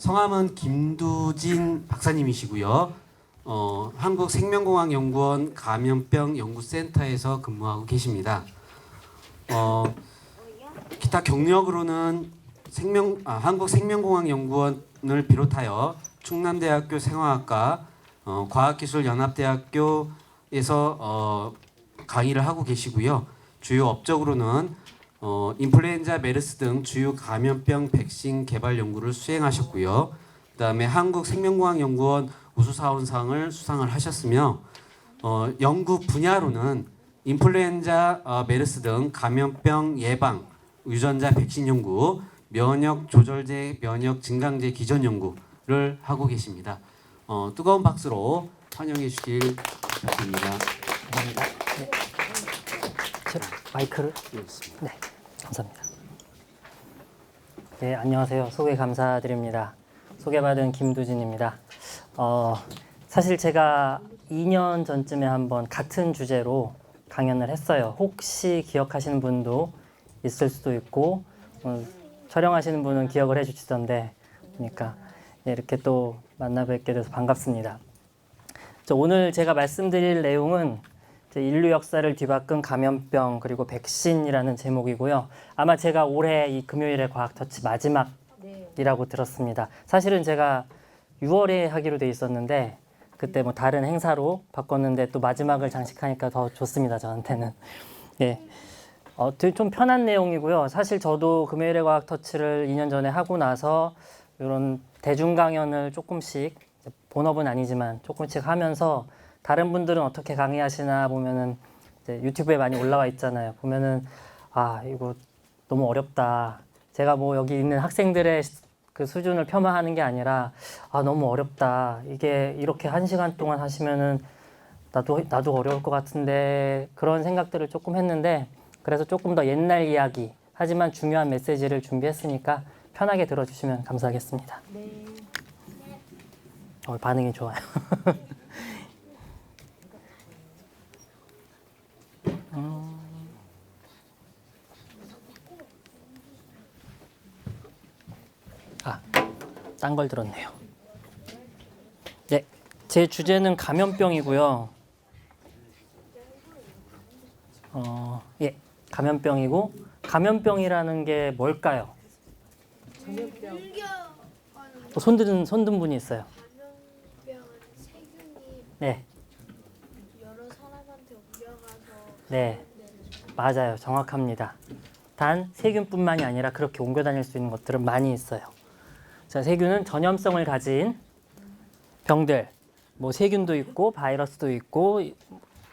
성함은 김두진 박사님이시고요. 한국생명공학연구원 감염병 연구센터에서 근무하고 계십니다. 기타 경력으로는 한국생명공학연구원을 비롯하여 충남대학교 생화학과, 과학기술연합대학교에서 강의를 하고 계시고요. 주요 업적으로는 인플루엔자, 메르스 등 주요 감염병 백신 개발 연구를 수행하셨고요. 그다음에 한국생명공학연구원 우수사원상을 수상을 하셨으며 연구 분야로는 인플루엔자, 메르스 등 감염병 예방, 유전자 백신 연구, 면역 조절제, 면역 증강제 기전 연구를 하고 계십니다. 뜨거운 박수로 환영해 주실 부탁드립니다. 감사합니다. 네. 마이크를. 네, 감사합니다. 네, 안녕하세요. 소개 감사드립니다. 소개받은 김두진입니다. 사실 제가 2년 전쯤에 한번 같은 주제로 강연을 했어요. 혹시 기억하시는 분도 있을 수도 있고 촬영하시는 분은 기억을 해주시던데, 그러니까 이렇게 또 만나 뵙게 돼서 반갑습니다. 오늘 제가 말씀드릴 내용은 인류 역사를 뒤바꾼 감염병 그리고 백신이라는 제목이고요. 아마 제가 올해 이 금요일의 과학터치 마지막이라고 들었습니다. 사실은 제가 6월에 하기로 돼 있었는데 그때 뭐 다른 행사로 바꿨는데 또 마지막을 장식하니까 더 좋습니다, 저한테는. 예. 좀 편한 내용이고요. 사실 저도 금요일의 과학터치를 2년 전에 하고 나서 이런 대중 강연을 조금씩, 본업은 아니지만 조금씩 하면서 다른 분들은 어떻게 강의하시나 보면은 이제 유튜브에 많이 올라와 있잖아요. 보면은 이거 너무 어렵다. 제가 뭐 여기 있는 학생들의 그 수준을 폄하하는 게 아니라 너무 어렵다. 이게 이렇게 1시간 동안 하시면은 나도 어려울 것 같은데, 그런 생각들을 조금 했는데, 그래서 조금 더 옛날 이야기 하지만 중요한 메시지를 준비했으니까 편하게 들어주시면 감사하겠습니다. 네. 반응이 좋아요. 딴 걸 들었네요. 네, 제 주제는 감염병이고요. 예, 감염병이고, 감염병이라는 게 뭘까요? 손든 분이 있어요. 감염병은 세균이 네, 여러 사람한테 옮겨가서 네, 맞아요. 정확합니다. 단 세균뿐만이 아니라 그렇게 옮겨 다닐 수 있는 것들은 많이 있어요. 자, 세균은 전염성을 가진 병들, 뭐 세균도 있고 바이러스도 있고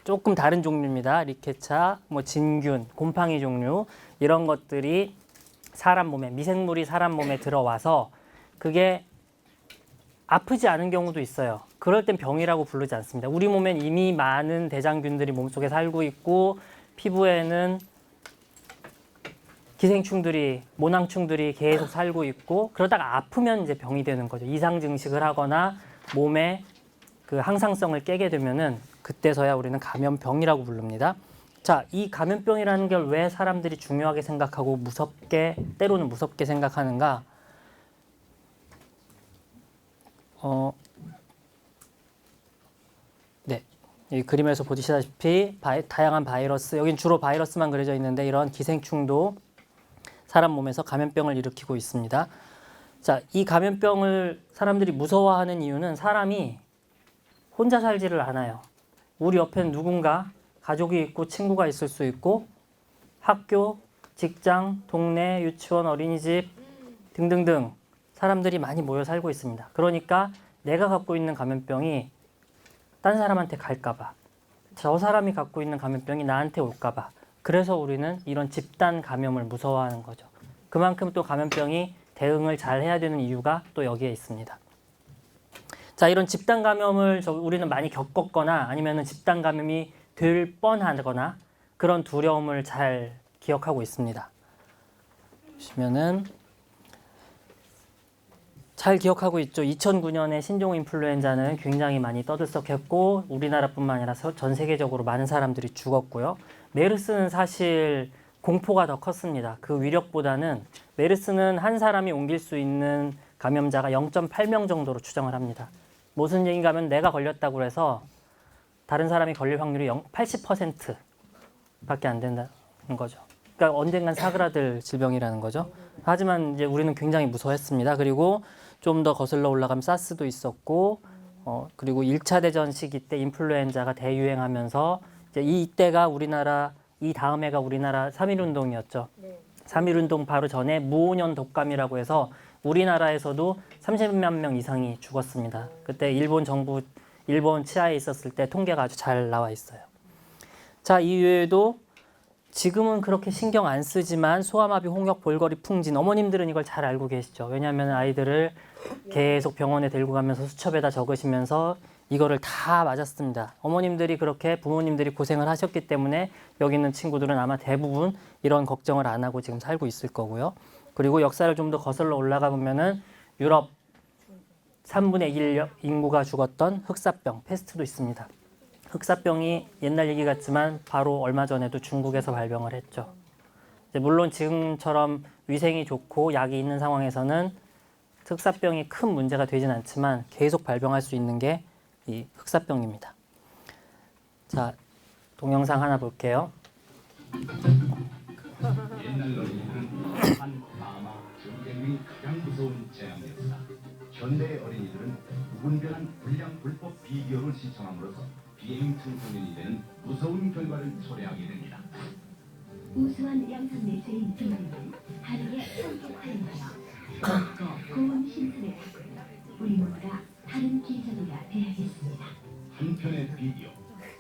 조금 다른 종류입니다. 리케차, 뭐 진균, 곰팡이 종류, 이런 것들이 사람 몸에, 미생물이 사람 몸에 들어와서 그게 아프지 않은 경우도 있어요. 그럴 땐 병이라고 부르지 않습니다. 우리 몸엔 이미 많은 대장균들이 몸속에 살고 있고, 피부에는 기생충들이, 모낭충들이 계속 살고 있고, 그러다가 아프면 이제 병이 되는 거죠. 이상 증식을 하거나 몸에 그 항상성을 깨게 되면은 그때서야 우리는 감염병이라고 부릅니다. 자, 이 감염병이라는 걸 왜 사람들이 중요하게 생각하고 무섭게, 때로는 무섭게 생각하는가? 네, 이 그림에서 보시다시피 다양한 바이러스, 여긴 주로 바이러스만 그려져 있는데 이런 기생충도 사람 몸에서 감염병을 일으키고 있습니다. 자, 이 감염병을 사람들이 무서워하는 이유는 사람이 혼자 살지를 않아요. 우리 옆에는 누군가, 가족이 있고 친구가 있을 수 있고, 학교, 직장, 동네, 유치원, 어린이집 등등등 사람들이 많이 모여 살고 있습니다. 그러니까 내가 갖고 있는 감염병이 딴 사람한테 갈까 봐, 저 사람이 갖고 있는 감염병이 나한테 올까 봐, 그래서 우리는 이런 집단 감염을 무서워하는 거죠. 그만큼 또 감염병이 대응을 잘 해야 되는 이유가 또 여기에 있습니다. 자, 이런 집단 감염을 우리는 많이 겪었거나 아니면 집단 감염이 될 뻔하거나 그런 두려움을 잘 기억하고 있습니다. 보시면은 잘 기억하고 있죠. 2009년에 신종 인플루엔자는 굉장히 많이 떠들썩했고 우리나라뿐만 아니라 전 세계적으로 많은 사람들이 죽었고요. 메르스는 사실 공포가 더 컸습니다. 그 위력보다는 메르스는 한 사람이 옮길 수 있는 감염자가 0.8명 정도로 추정을 합니다. 무슨 얘기인가 하면 내가 걸렸다고 해서 다른 사람이 걸릴 확률이 80%밖에 안 된다는 거죠. 그러니까 언젠간 사그라들 질병이라는 거죠. 하지만 이제 우리는 굉장히 무서워했습니다. 그리고 좀 더 거슬러 올라가면 사스도 있었고, 그리고 1차 대전 시기 때 인플루엔자가 대유행하면서 이제 이때가 우리나라 이 다음 해가 우리나라 3.1운동이었죠. 3.1운동 바로 전에 무오년 독감이라고 해서 우리나라에서도 30만 명 이상이 죽었습니다. 그때 일본 정부, 일본 치하에 있었을 때 통계가 아주 잘 나와 있어요. 자, 이외에도 지금은 그렇게 신경 안 쓰지만 소아마비, 홍역, 볼거리, 풍진, 어머님들은 이걸 잘 알고 계시죠. 왜냐하면 아이들을 계속 병원에 데리고 가면서 수첩에다 적으시면서 이거를 다 맞았습니다. 어머님들이 그렇게 부모님들이 고생을 하셨기 때문에 여기 있는 친구들은 아마 대부분 이런 걱정을 안 하고 지금 살고 있을 거고요. 그리고 역사를 좀 더 거슬러 올라가 보면은 유럽 3분의 1 인구가 죽었던 흑사병, 페스트도 있습니다. 흑사병이 옛날 얘기 같지만 바로 얼마 전에도 중국에서 발병을 했죠. 물론 지금처럼 위생이 좋고 약이 있는 상황에서는 흑사병이 큰 문제가 되진 않지만 계속 발병할 수 있는 게 이 흑사병입니다. 자, 동영상 하나 볼게요. 옛날 어린이들은 한 마마 전쟁이 가장 무서운 재앙이었다. 현대 어린이들은 무분별한 불량 불법 비디오를 시청함으로써 비행 청소년이 되는 무서운 결과를 초래하게 됩니다. 우수한 양성 매체인 비디오는 하루의 성격 활용하여 더욱더 고운 신선을 바꾸며 우리 모두가 다른 기전이라 되야겠습니다. 한편의 비디오,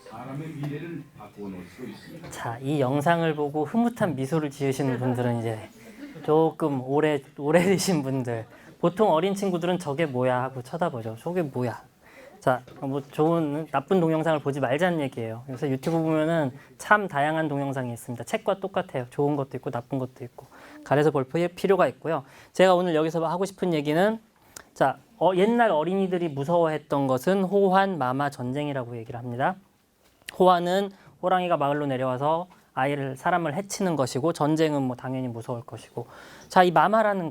사람의 미래를 바꿔놓을 수 있습니다. 자, 이 영상을 보고 흐뭇한 미소를 지으시는 분들은 이제 조금 오래되신 분들, 보통 어린 친구들은 저게 뭐야 하고 쳐다보죠. 저게 뭐야. 자, 뭐 좋은 나쁜 동영상을 보지 말자는 얘기예요. 그래서 유튜브 보면은 참 다양한 동영상이 있습니다. 책과 똑같아요. 좋은 것도 있고 나쁜 것도 있고 가려서 볼 필요가 있고요. 제가 오늘 여기서 하고 싶은 얘기는 자, 옛날 어린이들이 무서워했던 것은 호환, 마마 전쟁이라고 얘기를 합니다. 호환은 호랑이가 마을로 내려와서 사람을 해치는 것이고, 전쟁은 뭐 당연히 무서울 것이고. 자, 이 마마라는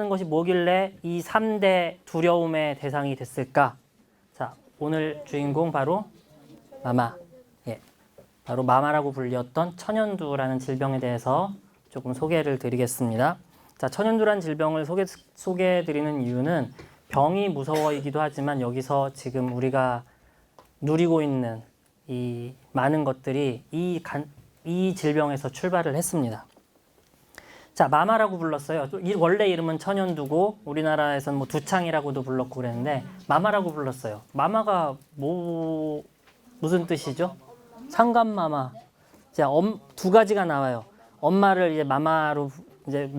것이 뭐길래 이 3대 두려움의 대상이 됐을까? 자, 오늘 주인공 바로 마마. 예. 바로 마마라고 불렸던 천연두라는 질병에 대해서 조금 소개를 드리겠습니다. 자, 천연두라는 질병을 소개해드리는 이유는 병이 무서워이기도 하지만 여기서 지금 우리가 누리고 있는 이 많은 것들이 이 질병에서 출발을 했습니다. 자, 마마라고 불렀어요. 원래 이름은 천연두고 우리나라에서는 뭐 두창이라고도 불렀고 그랬는데 마마라고 불렀어요. 마마가 무슨 뜻이죠? 상감마마. 자, 두 가지가 나와요. 엄마를 이제 마마로 이제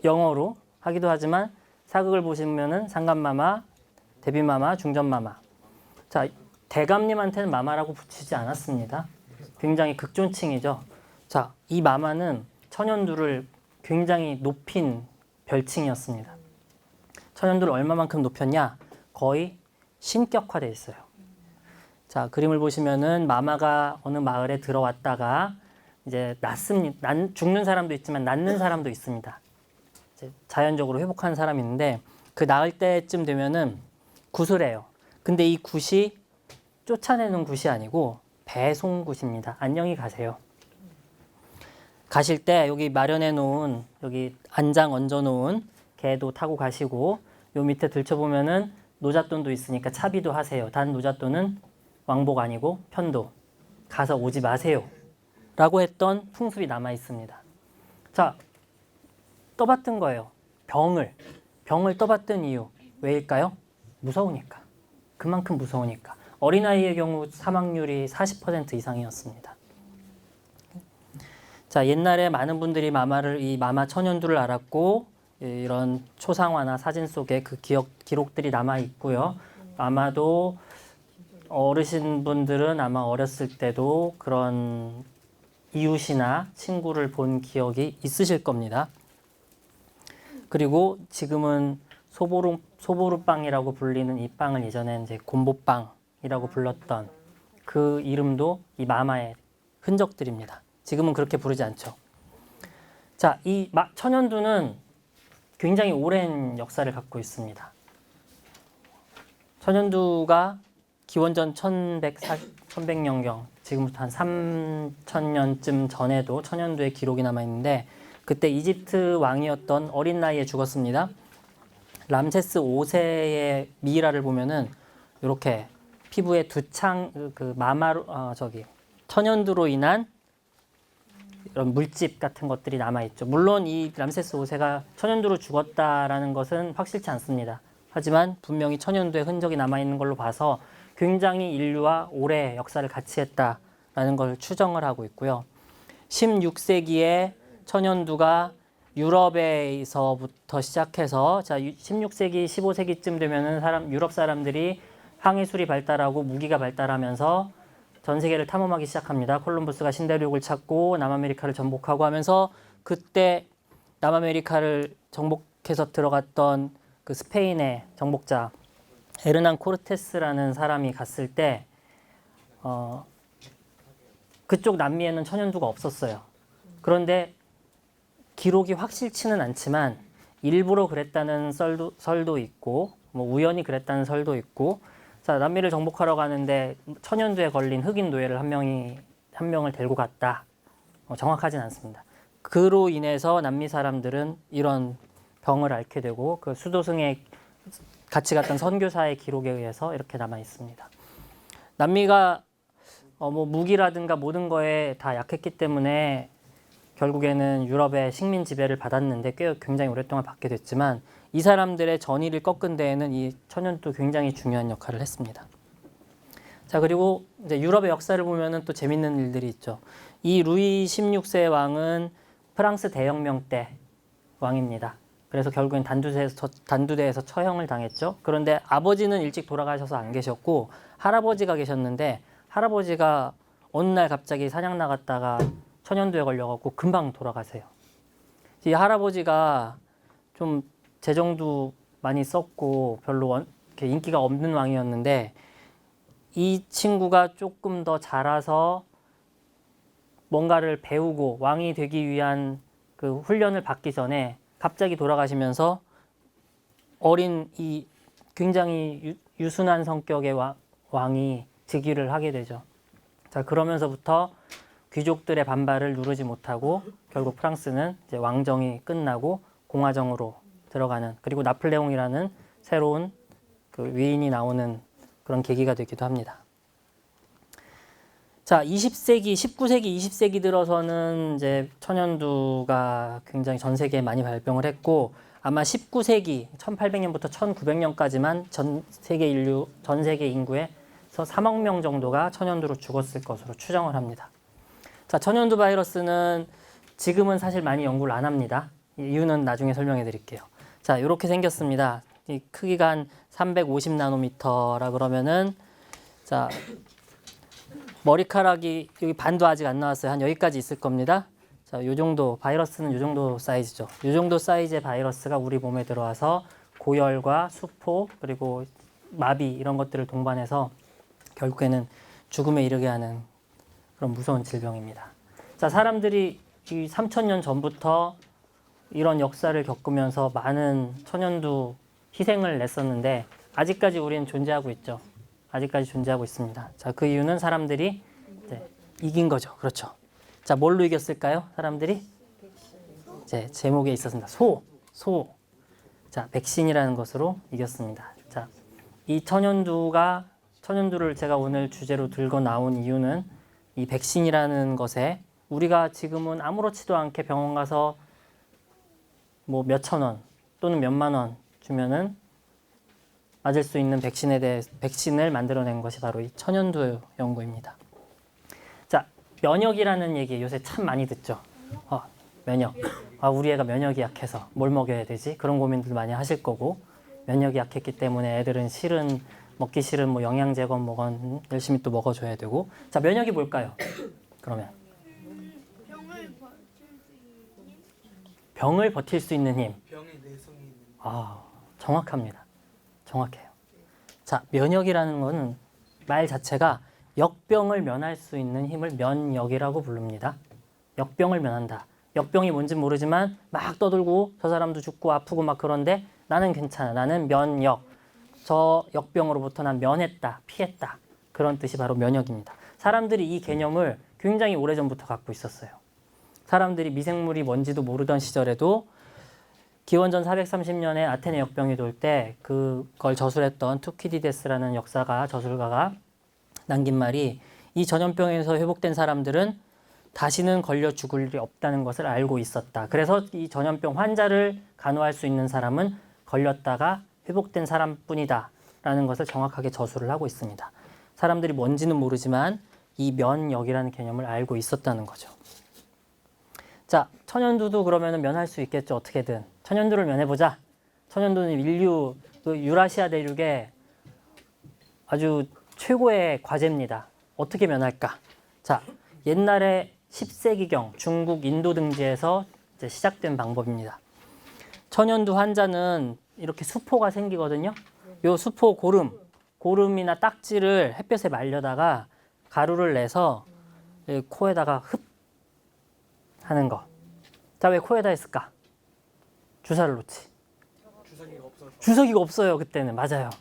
영어로 하기도 하지만 사극을 보시면은 상감마마, 데뷔마마, 중전마마. 자, 대감님한테는 마마라고 붙이지 않았습니다. 굉장히 극존칭이죠. 자, 이 마마는 천연두를 굉장히 높인 별칭이었습니다. 천연두를 얼마만큼 높였냐? 거의 신격화되어 있어요. 자, 그림을 보시면은 마마가 어느 마을에 들어왔다가 이제 죽는 사람도 있지만 낫는 사람도 있습니다. 이제 자연적으로 회복하는 사람이 있는데 그 나을 때쯤 되면은 굿을 해요. 근데 이 굿이 쫓아내는 굿이 아니고 배송굿입니다. 안녕히 가세요. 가실 때 여기 마련해 놓은 여기 안장 얹어 놓은 개도 타고 가시고 요 밑에 들춰보면은 노잣돈도 있으니까 차비도 하세요. 단 노잣돈은 왕복 아니고 편도. 가서 오지 마세요. 라고 했던 풍습이 남아 있습니다. 자, 떠받든 거예요. 병을 떠받든 이유 왜일까요? 무서우니까. 그만큼 무서우니까. 어린아이의 경우 사망률이 40% 이상이었습니다. 자, 옛날에 많은 분들이 이 마마 천연두를 알았고 이런 초상화나 사진 속에 그 기록들이 남아 있고요. 아마도 어르신분들은 아마 어렸을 때도 그런 이웃이나 친구를 본 기억이 있으실 겁니다. 그리고 지금은 소보루빵이라고 불리는 이 빵을 예전에 이제 곰보빵이라고 불렀던 그 이름도 이 마마의 흔적들입니다. 지금은 그렇게 부르지 않죠. 자, 이 천연두는 굉장히 오랜 역사를 갖고 있습니다. 천연두가 기원전 1100년경, 지금부터 한 3000년쯤 전에도 천연두의 기록이 남아있는데 그때 이집트 왕이었던 어린 나이에 죽었습니다. 람세스 5세의 미이라를 보면은 이렇게 피부에 천연두로 인한 이런 물집 같은 것들이 남아있죠. 물론 이 람세스 5세가 천연두로 죽었다라는 것은 확실치 않습니다. 하지만 분명히 천연두의 흔적이 남아있는 걸로 봐서 굉장히 인류와 오래 역사를 같이 했다라는 걸 추정을 하고 있고요. 16세기에 천연두가 유럽에서부터 시작해서 16세기, 15세기쯤 되면은 유럽 사람들이 항해술이 발달하고 무기가 발달하면서 전 세계를 탐험하기 시작합니다. 콜럼버스가 신대륙을 찾고 남아메리카를 정복하고 하면서 그때 남아메리카를 정복해서 들어갔던 그 스페인의 정복자 에르난 코르테스라는 사람이 갔을 때 그쪽 남미에는 천연두가 없었어요. 그런데 기록이 확실치는 않지만 일부러 그랬다는 설도 있고 뭐 우연히 그랬다는 설도 있고 자, 남미를 정복하러 가는데 천연두에 걸린 흑인 노예를 한 명을 데리고 갔다. 정확하진 않습니다. 그로 인해서 남미 사람들은 이런 병을 앓게 되고 그 수도승에 같이 갔던 선교사의 기록에 의해서 이렇게 남아 있습니다. 남미가 뭐 무기라든가 모든 거에 다 약했기 때문에 결국에는 유럽의 식민 지배를 받았는데 굉장히 오랫동안 받게 됐지만 이 사람들의 전의를 꺾은 데에는 이 천연두 굉장히 중요한 역할을 했습니다. 자, 그리고 이제 유럽의 역사를 보면은 또 재밌는 일들이 있죠. 이 루이 16세 왕은 프랑스 대혁명 때 왕입니다. 그래서 결국엔 단두대에서 처형을 당했죠. 그런데 아버지는 일찍 돌아가셔서 안 계셨고 할아버지가 계셨는데 할아버지가 어느 날 갑자기 사냥 나갔다가 천연두에 걸려갖고 금방 돌아가세요. 이 할아버지가 좀 재정도 많이 썼고 별로 이렇게 인기가 없는 왕이었는데 이 친구가 조금 더 자라서 뭔가를 배우고 왕이 되기 위한 그 훈련을 받기 전에 갑자기 돌아가시면서 어린 이 굉장히 유순한 성격의 왕이 즉위를 하게 되죠. 자, 그러면서부터 귀족들의 반발을 누르지 못하고 결국 프랑스는 이제 왕정이 끝나고 공화정으로 들어가는 그리고 나폴레옹이라는 새로운 그 위인이 나오는 그런 계기가 되기도 합니다. 자, 20세기, 19세기, 20세기 들어서는 이제 천연두가 굉장히 전 세계에 많이 발병을 했고 아마 19세기 1800년부터 1900년까지만 전 세계 인구에서 3억 명 정도가 천연두로 죽었을 것으로 추정을 합니다. 자, 천연두 바이러스는 지금은 사실 많이 연구를 안 합니다. 이유는 나중에 설명해 드릴게요. 자, 이렇게 생겼습니다. 이 크기가 한 350 나노미터라 그러면은 자, 머리카락이 여기 반도 아직 안 나왔어요. 한 여기까지 있을 겁니다. 자, 요 정도 바이러스는 요 정도 사이즈죠. 요 정도 사이즈의 바이러스가 우리 몸에 들어와서 고열과 수포 그리고 마비 이런 것들을 동반해서 결국에는 죽음에 이르게 하는 그런 무서운 질병입니다. 자, 사람들이 이 3000년 전부터 이런 역사를 겪으면서 많은 천연두 희생을 냈었는데 아직까지 우리는 존재하고 있죠. 아직까지 존재하고 있습니다. 자, 그 이유는 사람들이 이제 이긴 거죠. 그렇죠. 자, 뭘로 이겼을까요? 사람들이? 이제 제목에 있었습니다. 소. 자, 백신이라는 것으로 이겼습니다. 자, 이 천연두를 제가 오늘 주제로 들고 나온 이유는 이 백신이라는 것에 우리가 지금은 아무렇지도 않게 병원 가서 뭐 몇천 원 또는 몇만 원 주면은 맞을 수 있는 백신을 만들어낸 것이 바로 이 천연두 연구입니다. 자, 면역이라는 얘기 요새 참 많이 듣죠. 면역. 우리 애가 면역이 약해서 뭘 먹여야 되지? 그런 고민들 많이 하실 거고 면역이 약했기 때문에 애들은 먹기 싫은 뭐 영양제건 뭐건 열심히 또 먹어줘야 되고. 자, 면역이 뭘까요? 그러면 병을 버틸 수 있는 힘. 병의 내성이 있는. 정확합니다. 정확해요. 자, 면역이라는 것은 말 자체가 역병을 면할 수 있는 힘을 면역이라고 부릅니다. 역병을 면한다. 역병이 뭔지 모르지만 막 떠들고 저 사람도 죽고 아프고 막 그런데 나는 괜찮아. 나는 면역. 저 역병으로부터 난 면했다. 피했다. 그런 뜻이 바로 면역입니다. 사람들이 이 개념을 굉장히 오래전부터 갖고 있었어요. 사람들이 미생물이 뭔지도 모르던 시절에도 기원전 430년에 아테네 역병이 돌 때 그걸 저술했던 투키디데스라는 저술가가 남긴 말이 이 전염병에서 회복된 사람들은 다시는 걸려 죽을 일이 없다는 것을 알고 있었다. 그래서 이 전염병 환자를 간호할 수 있는 사람은 걸렸다가 회복된 사람뿐이다 라는 것을 정확하게 저술을 하고 있습니다. 사람들이 뭔지는 모르지만 이 면역이라는 개념을 알고 있었다는 거죠. 자, 천연두도 그러면 면할 수 있겠죠. 어떻게든. 천연두를 면해보자. 천연두는 인류 유라시아 대륙의 아주 최고의 과제입니다. 어떻게 면할까? 자, 옛날에 10세기경 중국 인도 등지에서 이제 시작된 방법입니다. 천연두 환자는 이렇게 수포가 생기거든요. 요 수포 고름이나 딱지를 햇볕에 말려다가 가루를 내서 코에다가 흡 하는 거. 자, 왜 코에다 했을까? 주사를 놓지. 주사기가 없어요, 그때는. 맞아요.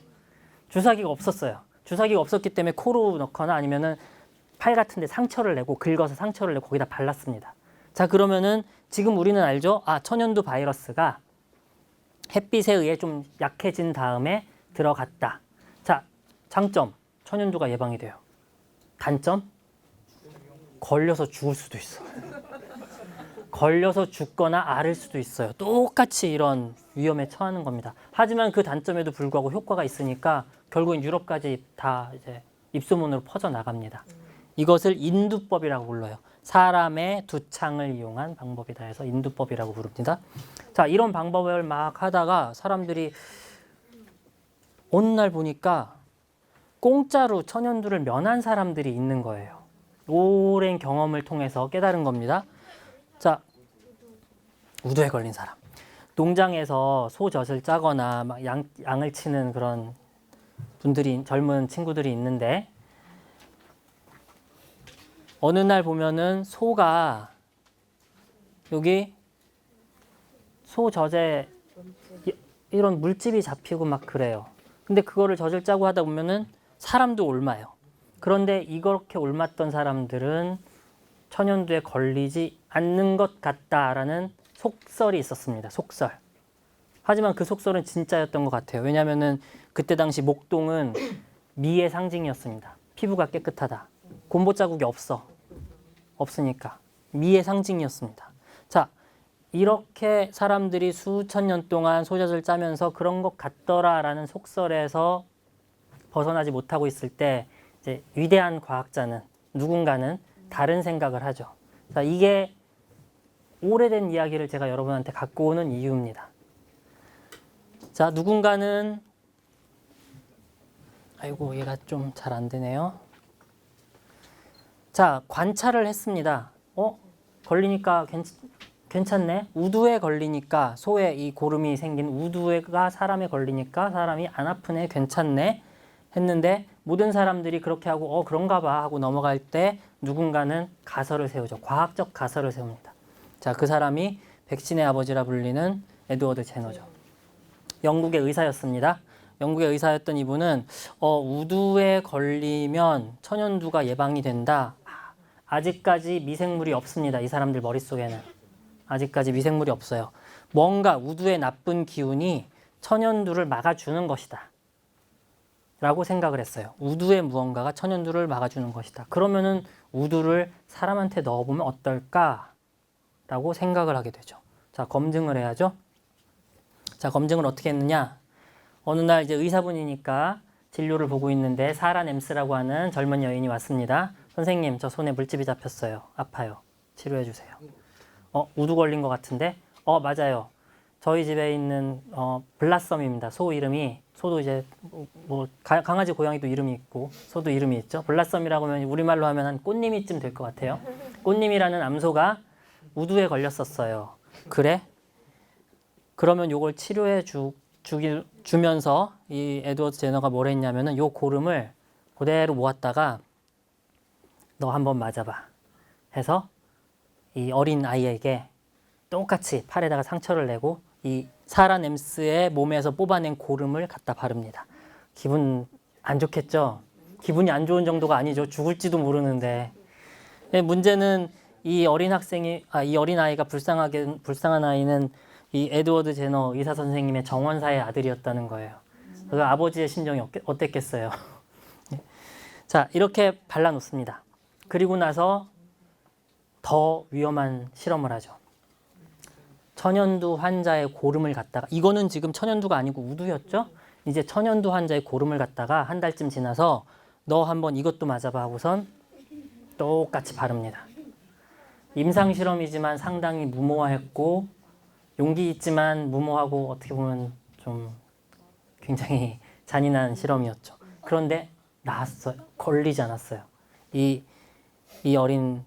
주사기가 없었어요. 주사기가 없었기 때문에 코로 넣거나 아니면은 팔 같은 데 상처를 내고 긁어서 상처를 내고 거기다 발랐습니다. 자, 그러면은 지금 우리는 알죠? 아, 천연두 바이러스가 햇빛에 의해 좀 약해진 다음에 들어갔다. 자, 장점. 천연두가 예방이 돼요. 단점. 걸려서 죽을 수도 있어. 걸려서 죽거나 앓을 수도 있어요. 똑같이 이런 위험에 처하는 겁니다. 하지만 그 단점에도 불구하고 효과가 있으니까 결국엔 유럽까지 다 이제 입소문으로 퍼져나갑니다. 이것을 인두법이라고 불러요. 사람의 두창을 이용한 방법이다 해서 인두법이라고 부릅니다. 자, 이런 방법을 막 하다가 사람들이 어느 날 보니까 공짜로 천연두를 면한 사람들이 있는 거예요. 오랜 경험을 통해서 깨달은 겁니다. 자, 우두에 걸린 사람. 농장에서 소젖을 짜거나 막 양을 치는 그런 분들이, 젊은 친구들이 있는데 어느 날 보면은 소가 여기 소젖에 이런 물집이 잡히고 막 그래요. 근데 그거를 젖을 짜고 하다 보면은 사람도 옮아요. 그런데 이렇게 옮았던 사람들은 천연두에 걸리지 않는 것 같다라는 속설이 있었습니다. 속설. 하지만 그 속설은 진짜였던 것 같아요. 왜냐하면은 그때 당시 목동은 미의 상징이었습니다. 피부가 깨끗하다. 곰보 자국이 없으니까 미의 상징이었습니다. 자, 이렇게 사람들이 수천 년 동안 소젖을 짜면서 그런 것 같더라라는 속설에서 벗어나지 못하고 있을 때 이제 위대한 과학자는 누군가는 다른 생각을 하죠. 자, 이게 오래된 이야기를 제가 여러분한테 갖고 오는 이유입니다. 자, 누군가는 아이고 얘가 좀 잘 안 되네요. 자, 관찰을 했습니다. 걸리니까 괜찮네. 우두에 걸리니까 소에 이 고름이 생긴 우두가 사람에 걸리니까 사람이 안 아프네. 괜찮네. 했는데 모든 사람들이 그렇게 하고 그런가 봐 하고 넘어갈 때 누군가는 가설을 세우죠. 과학적 가설을 세웁니다. 자, 그 사람이 백신의 아버지라 불리는 에드워드 제너죠. 영국의 의사였습니다. 영국의 의사였던 이분은 우두에 걸리면 천연두가 예방이 된다. 아직까지 미생물이 없습니다. 이 사람들 머릿속에는. 아직까지 미생물이 없어요. 뭔가 우두의 나쁜 기운이 천연두를 막아주는 것이다. 라고 생각을 했어요. 우두의 무언가가 천연두를 막아주는 것이다. 그러면은 우두를 사람한테 넣어보면 어떨까? 라고 생각을 하게 되죠. 자, 검증을 해야죠. 자, 검증을 어떻게 했느냐? 어느 날 이제 의사분이니까 진료를 보고 있는데 사라 넴스라고 하는 젊은 여인이 왔습니다. 선생님, 저 손에 물집이 잡혔어요. 아파요. 치료해 주세요. 우두 걸린 것 같은데? 맞아요. 저희 집에 있는 블라썸입니다. 소 이름이. 소도 이제 뭐 강아지 고양이도 이름이 있고 소도 이름이 있죠. 블라썸이라고 하면 우리말로 하면 한 꽃님이쯤 될 것 같아요. 꽃님이라는 암소가 우두에 걸렸었어요. 그래? 그러면 요걸 치료해 주면서 이 에드워드 제너가 뭘 했냐면은 요 고름을 그대로 모았다가 너 한번 맞아봐 해서 이 어린 아이에게 똑같이 팔에다가 상처를 내고 이 사라 넴스의 몸에서 뽑아낸 고름을 갖다 바릅니다. 기분 안 좋겠죠? 기분이 안 좋은 정도가 아니죠. 죽을지도 모르는데. 문제는 이 어린 아이가 불쌍한 아이는 이 에드워드 제너 의사 선생님의 정원사의 아들이었다는 거예요. 그 아버지의 심정이 어땠겠어요? 자, 이렇게 발라놓습니다. 그리고 나서 더 위험한 실험을 하죠. 천연두 환자의 고름을 갖다가, 이거는 지금 천연두가 아니고 우두였죠? 이제 천연두 환자의 고름을 갖다가 한 달쯤 지나서 너 한번 이것도 맞아봐 하고선 똑같이 바릅니다. 임상실험이지만 상당히 무모했고 용기 있지만 무모하고 어떻게 보면 좀 굉장히 잔인한 실험이었죠. 그런데 나았어요. 걸리지 않았어요. 이 어린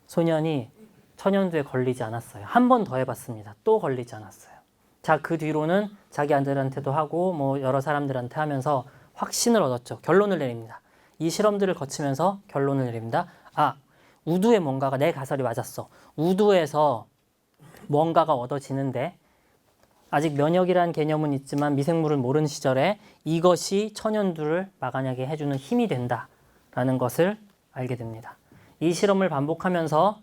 소년이 천연두에 걸리지 않았어요. 한 번 더 해봤습니다. 또 걸리지 않았어요. 자, 그 뒤로는 자기 아들한테도 하고 뭐 여러 사람들한테 하면서 확신을 얻었죠. 결론을 내립니다. 이 실험들을 거치면서 결론을 내립니다. 아, 우두에 뭔가가, 내 가설이 맞았어. 우두에서 뭔가가 얻어지는데 아직 면역이라는 개념은 있지만 미생물을 모르는 시절에 이것이 천연두를 막아내게 해주는 힘이 된다라는 것을 알게 됩니다. 이 실험을 반복하면서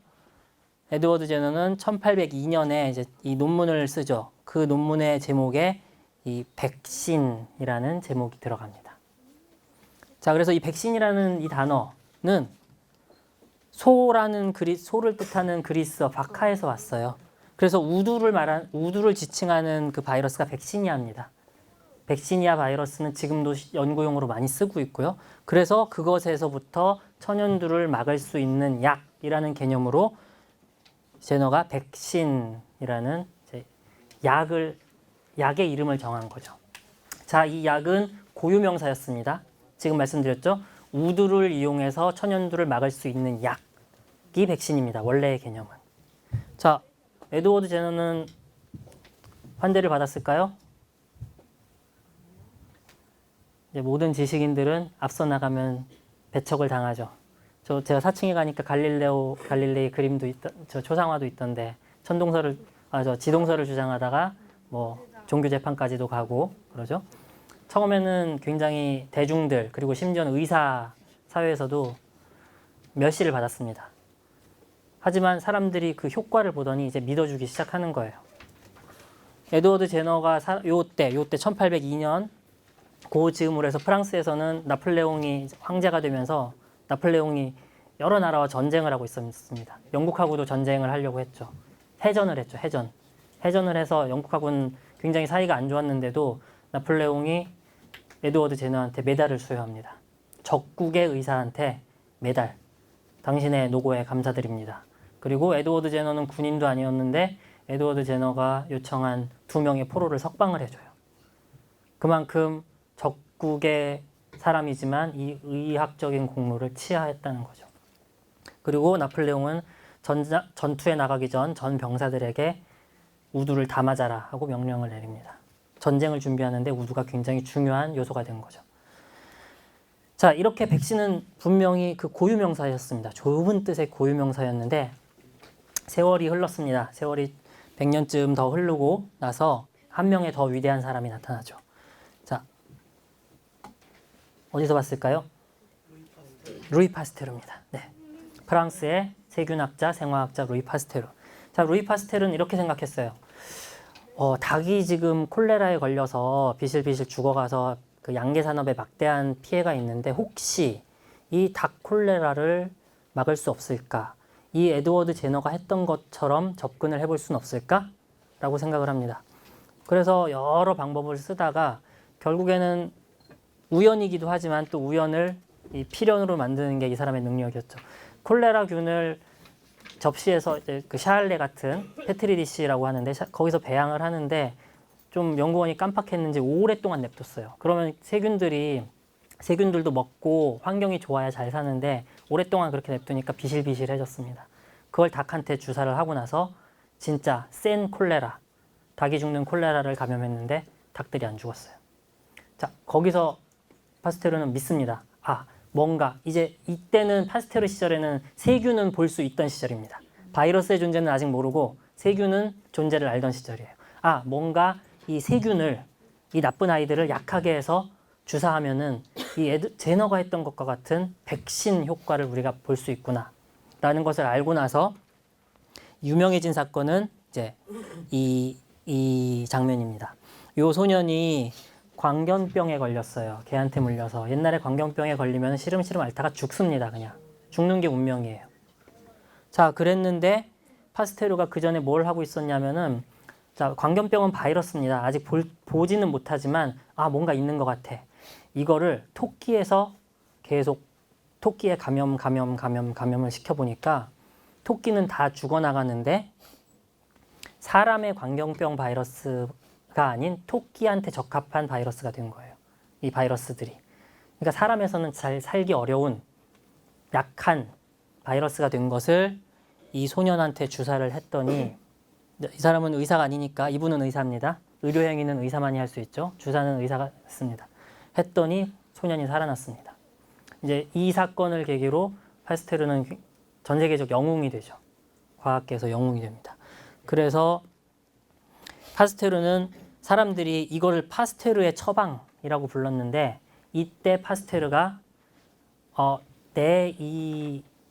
에드워드 제너는 1802년에 이제 이 논문을 쓰죠. 그 논문의 제목에 이 백신이라는 제목이 들어갑니다. 자, 그래서 이 백신이라는 이 단어는 소를 뜻하는 그리스어 바카에서 왔어요. 그래서 우두를 지칭하는 그 바이러스가 백시니아입니다. 백시니아 바이러스는 지금도 연구용으로 많이 쓰고 있고요. 그래서 그것에서부터 천연두를 막을 수 있는 약이라는 개념으로 제너가 백신이라는 약의 이름을 정한 거죠. 자, 이 약은 고유명사였습니다. 지금 말씀드렸죠. 우두를 이용해서 천연두를 막을 수 있는 약이 백신입니다. 원래의 개념은. 자, 에드워드 제너는 환대를 받았을까요? 이제 모든 지식인들은 앞서 나가면 배척을 당하죠. 제가 4층에 가니까 갈릴레이 그림도 초상화도 있던데 지동설을 주장하다가 뭐 종교 재판까지도 가고 그러죠. 처음에는 굉장히 대중들 그리고 심지어는 의사 사회에서도 멸시를 받았습니다. 하지만 사람들이 그 효과를 보더니 이제 믿어주기 시작하는 거예요. 에드워드 제너가 요때 1802년 그 즈음으로 해서 프랑스에서는 나폴레옹이 황제가 되면서 나폴레옹이 여러 나라와 전쟁을 하고 있었습니다. 영국하고도 전쟁을 하려고 했죠. 해전을 했죠. 해전을 해서 영국하고는 굉장히 사이가 안 좋았는데도 나폴레옹이 에드워드 제너한테 메달을 수여합니다. 적국의 의사한테 메달. 당신의 노고에 감사드립니다. 그리고 에드워드 제너는 군인도 아니었는데 에드워드 제너가 요청한 2명의 포로를 석방을 해줘요. 그만큼 적국의 사람이지만 이 의학적인 공로를 치하했다는 거죠. 그리고 나폴레옹은 전투에 나가기 전 병사들에게 우두를 다 맞아라 하고 명령을 내립니다. 전쟁을 준비하는데 우두가 굉장히 중요한 요소가 된 거죠. 자, 이렇게 백신은 분명히 그 고유명사였습니다. 좁은 뜻의 고유명사였는데 세월이 흘렀습니다. 세월이 100년쯤 더 흐르고 나서 한 명의 더 위대한 사람이 나타나죠. 자, 어디서 봤을까요? 루이 파스테르입니다. 네. 프랑스의 세균학자, 생화학자 루이 파스테르. 자, 루이 파스테르는 이렇게 생각했어요. 닭이 지금 콜레라에 걸려서 비실비실 죽어가서 그 양계 산업에 막대한 피해가 있는데 혹시 이 닭 콜레라를 막을 수 없을까? 이 에드워드 제너가 했던 것처럼 접근을 해볼 수는 없을까? 라고 생각을 합니다. 그래서 여러 방법을 쓰다가 결국에는 우연이기도 하지만 또 우연을 이 필연으로 만드는 게 이 사람의 능력이었죠. 콜레라균을 접시에서 이제 그 샤알레 같은 페트리 디시라고 하는데 거기서 배양을 하는데 좀 연구원이 깜빡했는지 오랫동안 냅뒀어요. 그러면 세균들도 먹고 환경이 좋아야 잘 사는데 오랫동안 그렇게 냅두니까 비실비실해졌습니다. 그걸 닭한테 주사를 하고 나서 진짜 센 콜레라, 닭이 죽는 콜레라를 감염했는데 닭들이 안 죽었어요. 자, 거기서 파스테르는 믿습니다. 뭔가 이제 이때는 파스테르 시절에는 세균은 볼 수 있던 시절입니다. 바이러스의 존재는 아직 모르고 세균은 존재를 알던 시절이에요. 아, 뭔가 이 세균을, 이 나쁜 아이들을 약하게 해서 주사하면은 이 제너가 했던 것과 같은 백신 효과를 우리가 볼 수 있구나 라는 것을 알고 나서 유명해진 사건은 이제 이 장면입니다. 요 소년이 광견병에 걸렸어요. 개한테 물려서. 옛날에 광견병에 걸리면 시름시름 앓다가 죽습니다. 그냥 죽는 게 운명이에요. 자, 그랬는데 파스테르가 그 전에 뭘 하고 있었냐면은, 자, 광견병은 바이러스입니다. 아직 보지는 못하지만 아, 뭔가 있는 것 같아. 이거를 토끼에서 계속 토끼에 감염을 시켜보니까 토끼는 다 죽어나가는데 사람의 광견병 바이러스가 아닌 토끼한테 적합한 바이러스가 된 거예요. 이 바이러스들이. 그러니까 사람에서는 잘 살기 어려운 약한 바이러스가 된 것을 이 소년한테 주사를 했더니, 이 사람은 의사가 아니니까, 이분은 의사입니다. 의료행위는 의사만이 할 수 있죠. 주사는 의사가 했습니다. 했더니 소년이 살아났습니다. 이제 이 사건을 계기로 파스테르는 전 세계적 영웅이 되죠. 과학계에서 영웅이 됩니다. 그래서 파스테르는 사람들이 이거를 파스테르의 처방이라고 불렀는데, 이때 파스테르가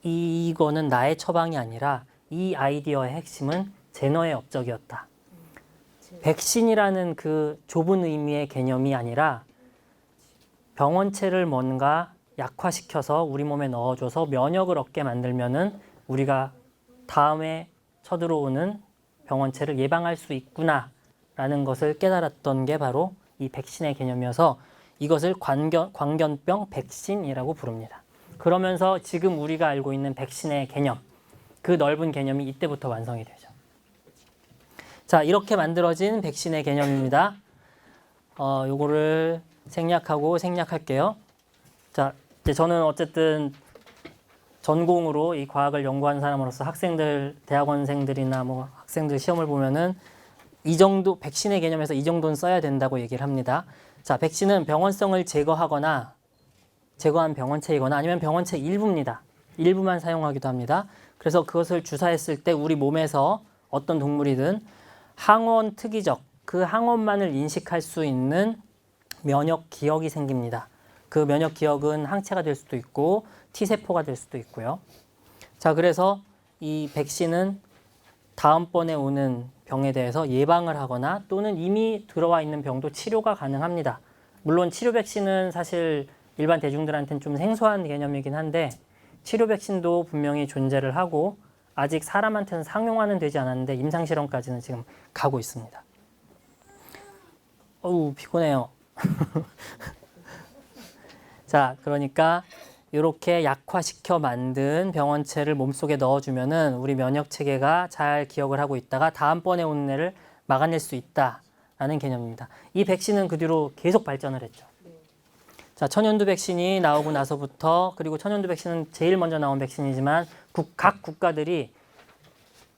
이거는 나의 처방이 아니라 이 아이디어의 핵심은 제너의 업적이었다. 백신이라는 그 좁은 의미의 개념이 아니라 병원체를 뭔가 약화시켜서 우리 몸에 넣어줘서 면역을 얻게 만들면은 우리가 다음에 쳐들어오는 병원체를 예방할 수 있구나라는 것을 깨달았던 게 바로 이 백신의 개념이어서 이것을 광견병 백신이라고 부릅니다. 그러면서 지금 우리가 알고 있는 백신의 개념, 그 넓은 개념이 이때부터 완성이 되죠. 자, 이렇게 만들어진 백신의 개념입니다. 요거를 생략할게요. 자, 이제 저는 어쨌든 전공으로 이 과학을 연구한 사람으로서 학생들, 대학원생들이나 뭐 학생들 시험을 보면은 이 정도 백신의 개념에서 이 정도는 써야 된다고 얘기를 합니다. 자, 백신은 병원성을 제거한 병원체이거나 아니면 병원체 일부입니다. 일부만 사용하기도 합니다. 그래서 그것을 주사했을 때 우리 몸에서 어떤 동물이든 항원 특이적, 그 항원만을 인식할 수 있는 면역 기억이 생깁니다. 그 면역 기억은 항체가 될 수도 있고 T세포가 될 수도 있고요. 자, 그래서 이 백신은 다음번에 오는 병에 대해서 예방을 하거나 또는 이미 들어와 있는 병도 치료가 가능합니다. 물론 치료 백신은 사실 일반 대중들한테는 좀 생소한 개념이긴 한데 치료 백신도 분명히 존재를 하고 아직 사람한테는 상용화는 되지 않았는데 임상실험까지는 지금 가고 있습니다. 어우, 피곤해요. 자, 그러니까 이렇게 약화시켜 만든 병원체를 몸속에 넣어주면은 우리 면역 체계가 잘 기억을 하고 있다가 다음번에 오는 애를 막아낼 수 있다라는 개념입니다. 이 백신은 그 뒤로 계속 발전을 했죠. 자, 천연두 백신이 나오고 나서부터, 그리고 천연두 백신은 제일 먼저 나온 백신이지만 각 국가들이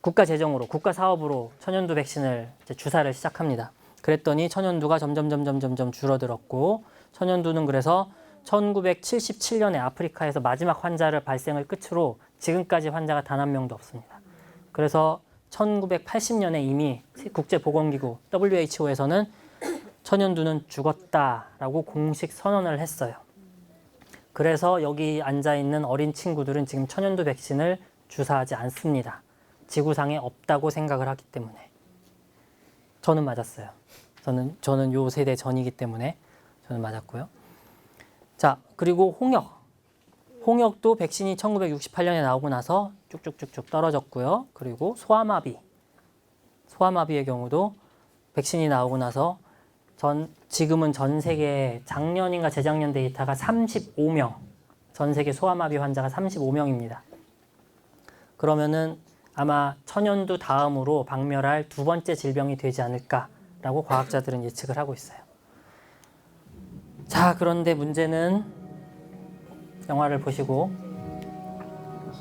국가 재정으로, 국가 사업으로 천연두 백신을 이제 주사를 시작합니다. 그랬더니 천연두가 점점 줄어들었고, 천연두는 그래서 1977년에 아프리카에서 마지막 환자를 발생을 끝으로 지금까지 환자가 단 한 명도 없습니다. 그래서 1980년에 이미 국제보건기구 WHO에서는 천연두는 죽었다라고 공식 선언을 했어요. 그래서 여기 앉아있는 어린 친구들은 지금 천연두 백신을 주사하지 않습니다. 지구상에 없다고 생각을 하기 때문에. 저는 맞았어요. 저는 요 세대 전이기 때문에 저는 맞았고요. 자, 그리고 홍역도 백신이 1968년에 나오고 나서 쭉쭉쭉쭉 떨어졌고요. 그리고 소아마비의 경우도 백신이 나오고 나서 지금은 전 세계 작년인가 재작년 데이터가 35명, 전 세계 소아마비 환자가 35명입니다. 그러면은 아마 천연두 다음으로 박멸할 두 번째 질병이 되지 않을까라고 과학자들은 예측을 하고 있어요. 자, 그런데 문제는 영화를 보시고,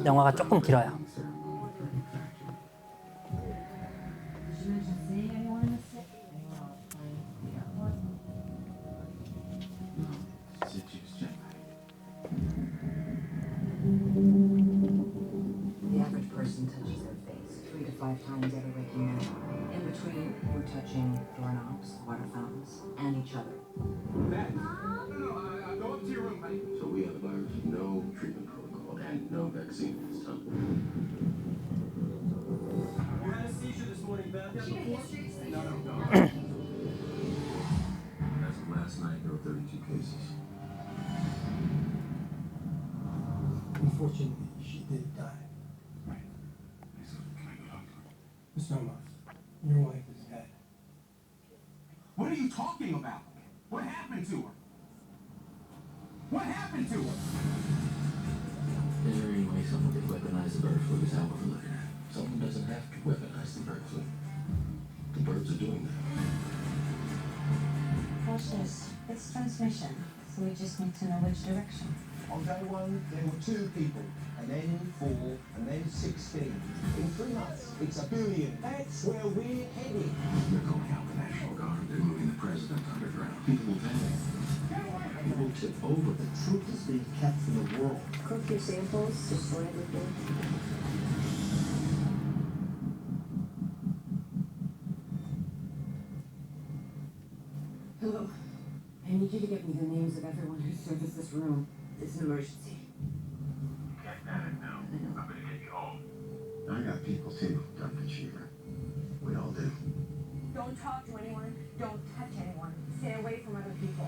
영화가 조금 길어요. The average person touches their face 3 to 5 times every waking minute. In between, we're touching doorknobs, water fountains, and each other. Go up to your room, honey. So we have a virus, no treatment protocol, and no vaccine at this time. You had a seizure this morning, Beth. No. As of last night, there were 32 cases. Unfortunately, she did die. Right. So, can I go talk to her? Mr. Amos, your wife is dead. What are you talking about? What happened to her? What happened to her? Is there any way someone could weaponize the bird flu? Is that what we're looking at? Someone doesn't have to weaponize the bird flu. The birds are doing that. Watch this. It's transmission, so we just need to know which direction. On day one, there were 2 people, and then 4, and then 16. In 3 months, it's 1 billion. That's where we're heading. They're calling out the National Guard. They're moving the president underground. People will panic. It will tip over. The truth is being kept from the world. Cook your samples, destroy everything. Hello. I need you to get me the names of everyone who serviced this room. It's an emergency. Can't panic now. I'm gonna get you home. I got people too, Dr. Cheever. We all do. Don't talk to anyone. Don't touch anyone. Stay away from other people.